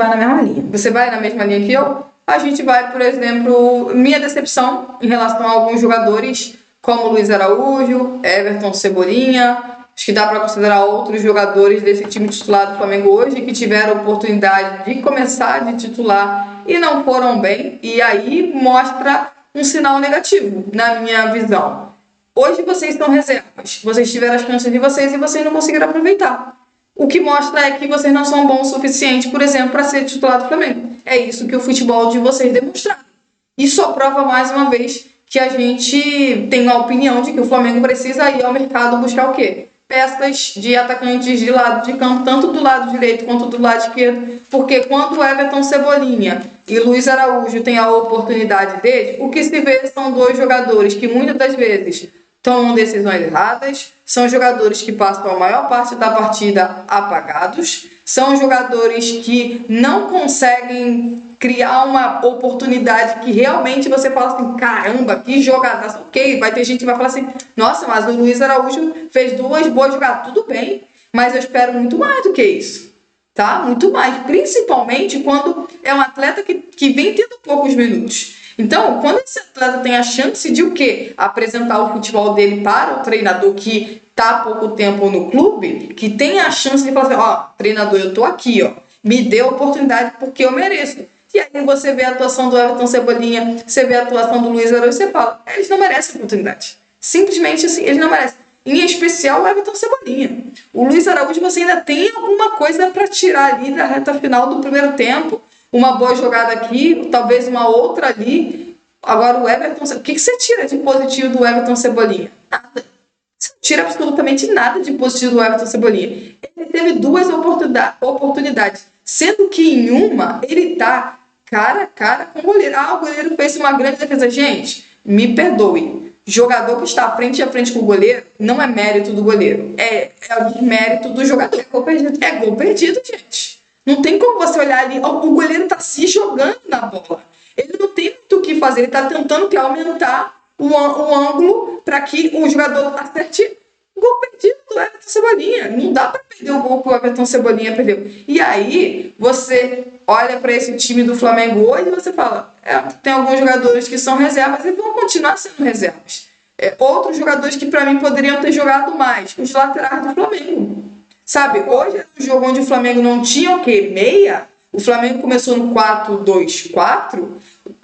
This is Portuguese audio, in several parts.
vai na mesma linha. Você vai na mesma linha que eu? A gente vai, por exemplo, minha decepção em relação a alguns jogadores, como Luiz Araújo, Everton, Cebolinha. Acho que dá para considerar outros jogadores desse time titular do Flamengo hoje que tiveram oportunidade de começar de titular e não foram bem. E aí mostra um sinal negativo, na minha visão. Hoje vocês são reservas. Vocês tiveram as chances de vocês e vocês não conseguiram aproveitar. O que mostra é que vocês não são bons o suficiente, por exemplo, para ser titular do Flamengo. É isso que o futebol de vocês demonstraram. E só prova mais uma vez que a gente tem a opinião de que o Flamengo precisa ir ao mercado buscar o quê? Peças de atacantes de lado de campo, tanto do lado direito quanto do lado esquerdo, porque quando o Everton, Cebolinha e Luiz Araújo têm a oportunidade deles, o que se vê são dois jogadores que muitas das vezes tomam decisões erradas, são jogadores que passam a maior parte da partida apagados, são jogadores que não conseguem criar uma oportunidade que realmente você fala assim, caramba, que jogada, ok, vai ter gente que vai falar assim, nossa, mas o Luiz Araújo fez 2 boas jogadas, tudo bem, mas eu espero muito mais do que isso, tá? Muito mais, principalmente quando é um atleta que vem tendo poucos minutos. Então, quando esse atleta tem a chance de o quê? Apresentar o futebol dele para o treinador que está há pouco tempo no clube, que tem a chance de falar assim, ó, treinador, eu tô aqui, ó, me dê a oportunidade porque eu mereço. E aí você vê a atuação do Everton Cebolinha, você vê a atuação do Luiz Araújo, você fala, eles não merecem oportunidade. Simplesmente assim, eles não merecem. Em especial o Everton Cebolinha. O Luiz Araújo, você ainda tem alguma coisa para tirar ali da reta final do primeiro tempo. Uma boa jogada aqui, talvez uma outra ali. Agora o Everton, o que você tira de positivo do Everton Cebolinha? Nada. Você não tira absolutamente nada de positivo do Everton Cebolinha. Ele teve 2 oportunidades, sendo que em uma ele tá cara a cara com o goleiro. Ah, o goleiro fez uma grande defesa. Gente, me perdoe. Jogador que está frente a frente com o goleiro não é mérito do goleiro. É o mérito do jogador. É gol perdido. É gol perdido, gente. Não tem como você olhar ali, o goleiro está se jogando na bola. Ele não tem muito o que fazer, ele está tentando aumentar o ângulo para que o jogador acerte o gol perdido do Everton Cebolinha. Não dá para perder o gol que o Everton Cebolinha perdeu. E aí você olha para esse time do Flamengo hoje e você fala, tem alguns jogadores que são reservas e vão continuar sendo reservas. Outros jogadores que para mim poderiam ter jogado mais, os laterais do Flamengo. Sabe, hoje é um jogo onde o Flamengo não tinha o quê? Meia. O Flamengo começou no 4-2-4.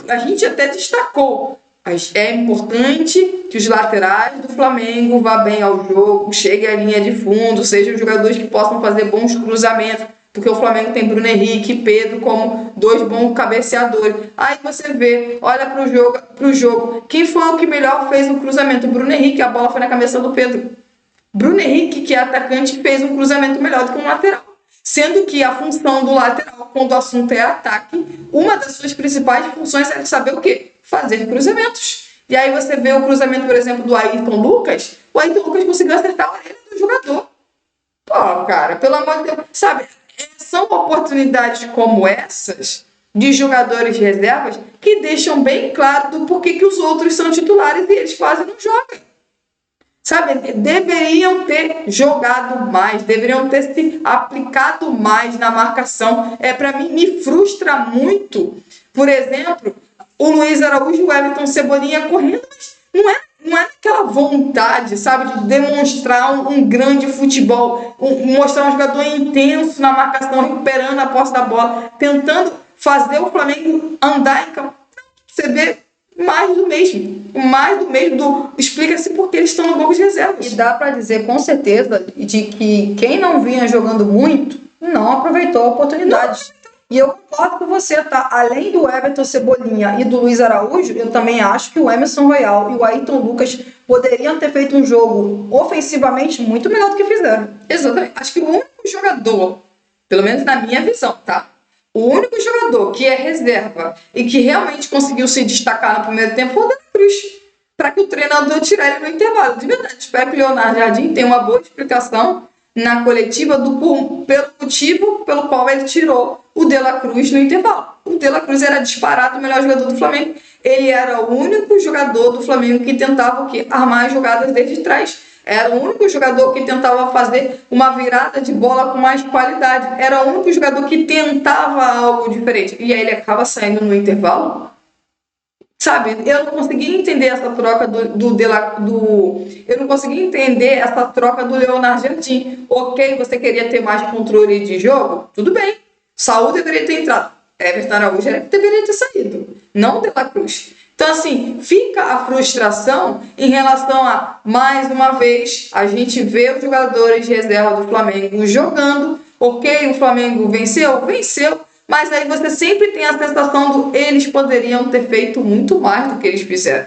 A gente até destacou. Mas é importante que os laterais do Flamengo vá bem ao jogo, cheguem à linha de fundo, sejam jogadores que possam fazer bons cruzamentos. Porque o Flamengo tem Bruno Henrique e Pedro como 2 bons cabeceadores. Aí você vê, olha pro jogo. Quem foi o que melhor fez o cruzamento? O Bruno Henrique, a bola foi na cabeça do Pedro. Bruno Henrique, que é atacante, fez um cruzamento melhor do que um lateral. Sendo que a função do lateral, quando o assunto é ataque, uma das suas principais funções é saber o quê? Fazer cruzamentos. E aí você vê o cruzamento, por exemplo, do Ayrton Lucas. O Ayrton Lucas conseguiu acertar a orelha do jogador. Pô, cara, pelo amor de Deus. Sabe, são oportunidades como essas de jogadores reservas que deixam bem claro do porquê que os outros são titulares e eles quase não jogam. Sabe, deveriam ter jogado mais, deveriam ter se aplicado mais na marcação. Para mim, me frustra muito, por exemplo, o Luiz Araújo e o Everton Cebolinha correndo, mas não é aquela vontade, sabe, de demonstrar um grande futebol, mostrar um jogador intenso na marcação, recuperando a posse da bola, tentando fazer o Flamengo andar em campo. Você vê mais do mesmo, explica-se porque eles estão no banco de reservas. E dá para dizer com certeza de que quem não vinha jogando muito não aproveitou a oportunidade. E eu concordo com você, tá? Além do Everton Cebolinha e do Luiz Araújo, eu também acho que o Emerson Royal e o Ayrton Lucas poderiam ter feito um jogo ofensivamente muito melhor do que fizeram. Exatamente. Acho que o único jogador, pelo menos na minha visão, tá? O único jogador que é reserva e que realmente conseguiu se destacar no primeiro tempo foi o Dela Cruz, para que o treinador tire ele no intervalo. De verdade, espero que o Leonardo Jardim tenha uma boa explicação na coletiva pelo motivo pelo qual ele tirou o Dela Cruz no intervalo. O Dela Cruz era disparado o melhor jogador do Flamengo. Ele era o único jogador do Flamengo que tentava o quê? Armar as jogadas desde trás. Era o único jogador que tentava fazer uma virada de bola com mais qualidade. Era o único jogador que tentava algo diferente. E aí ele acaba saindo no intervalo. Sabe, eu não consegui entender essa troca eu não consegui entender essa troca do Leonardo Jardim. Ok, você queria ter mais controle de jogo? Tudo bem. Saúl deveria ter entrado. Everton Araújo deveria ter saído. Não De La Cruz. Então, assim, fica a frustração em relação a, mais uma vez, a gente vê os jogadores de reserva do Flamengo jogando. Ok, o Flamengo venceu, mas aí você sempre tem a sensação eles poderiam ter feito muito mais do que eles fizeram.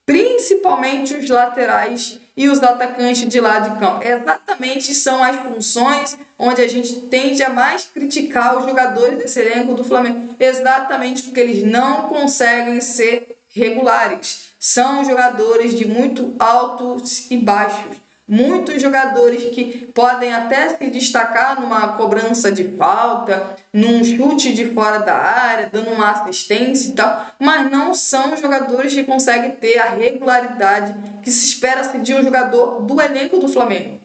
Principalmente os laterais e os atacantes de lado de campo. Exatamente são as funções onde a gente tende a mais criticar os jogadores desse elenco do Flamengo. Exatamente porque eles não conseguem ser regulares. São jogadores de muito altos e baixos. Muitos jogadores que podem até se destacar numa cobrança de falta, num chute de fora da área, dando uma assistência e tal, mas não são jogadores que conseguem ter a regularidade que se espera de um jogador do elenco do Flamengo.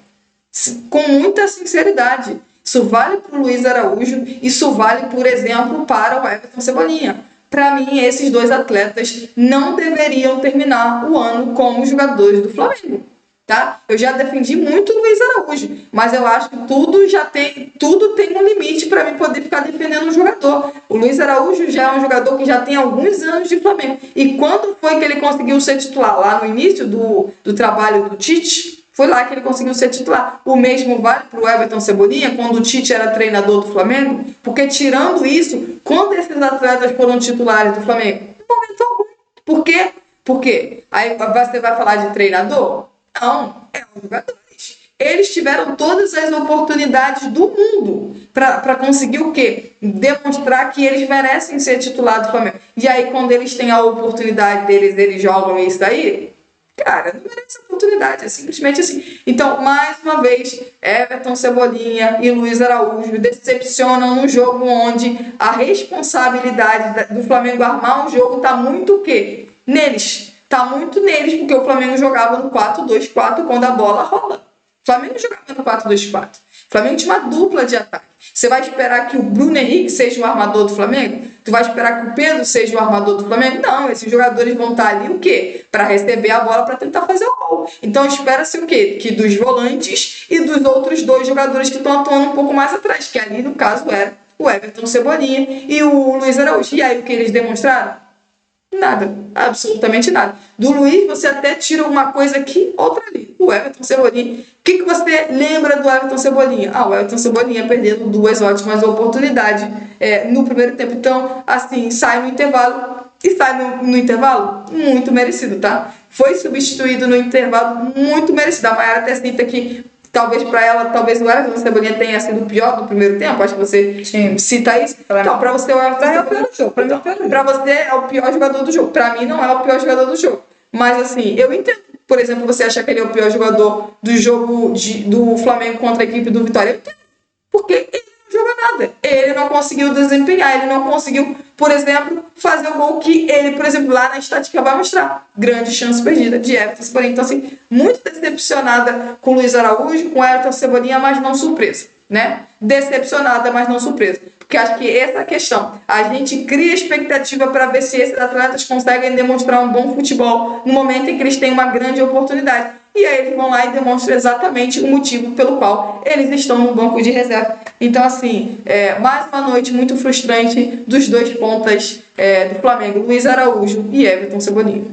Com muita sinceridade. Isso vale para o Luiz Araújo, isso vale, por exemplo, para o Everton Cebolinha. Para mim, esses dois atletas não deveriam terminar o ano como jogadores do Flamengo. Tá? Eu já defendi muito o Luiz Araújo, mas eu acho que tudo tem um limite para mim poder ficar defendendo um jogador. O Luiz Araújo já é um jogador que já tem alguns anos de Flamengo. E quando foi que ele conseguiu ser titular? Lá no início do trabalho do Tite, foi lá que ele conseguiu ser titular. O mesmo vale para o Everton Cebolinha, quando o Tite era treinador do Flamengo, porque tirando isso, quando esses atletas foram titulares do Flamengo? No momento algum. Por quê? Porque aí você vai falar de treinador? Não, os jogadores. Eles tiveram todas as oportunidades do mundo para conseguir o quê? Demonstrar que eles merecem ser titulares do Flamengo. E aí, quando eles têm a oportunidade deles, eles jogam isso daí? Cara, não merece a oportunidade, é simplesmente assim. Então, mais uma vez, Everton Cebolinha e Luiz Araújo decepcionam no jogo onde a responsabilidade do Flamengo armar um jogo está muito o quê? Neles. Tá muito neles, porque o Flamengo jogava no 4-2-4 quando a bola rola. O Flamengo jogava no 4-2-4. O Flamengo tinha uma dupla de ataque. Você vai esperar que o Bruno Henrique seja o armador do Flamengo? Tu vai esperar que o Pedro seja o armador do Flamengo? Não, esses jogadores vão estar ali o quê? Para receber a bola para tentar fazer o gol. Então espera-se o quê? Que dos volantes e dos outros dois jogadores que estão atuando um pouco mais atrás, que ali no caso era o Everton Cebolinha e o Luiz Araújo. E aí o que eles demonstraram? Nada, absolutamente nada. Do Luiz você até tira uma coisa aqui, outra ali. O Everton Cebolinha. O que você lembra do Everton Cebolinha? O Everton Cebolinha perdendo duas ótimas oportunidades no primeiro tempo. Então, assim, sai no intervalo. E sai no intervalo muito merecido, tá? Foi substituído no intervalo muito merecido. A Mayara até cita que talvez para ela, talvez o Everton Cebolinha tenha sido o pior do primeiro tempo. Acho que você cita isso. Então, para você, o Everton é o pior do jogo. Para você, é o pior jogador do jogo. Para mim, não é o pior jogador do jogo. Mas, assim, eu entendo. Por exemplo, você achar que ele é o pior jogador do jogo do Flamengo contra a equipe do Vitória. Eu entendo. Porque ele não joga nada. Ele não conseguiu desempenhar. Ele não conseguiu, por exemplo, fazer o gol que ele, por exemplo, lá na estática vai mostrar. Grande chance perdida de Everton Cebolinha. Então, assim, muito decepcionada com o Luiz Araújo, com o Everton Cebolinha, mas não surpresa, né? Decepcionada, mas não surpresa. Porque acho que essa é a questão. A gente cria expectativa para ver se esses atletas conseguem demonstrar um bom futebol no momento em que eles têm uma grande oportunidade. E aí eles vão lá e demonstram exatamente o motivo pelo qual eles estão no banco de reserva. Então, assim, mais uma noite muito frustrante dos dois pontas do Flamengo, Luiz Araújo e Everton Cebolinha.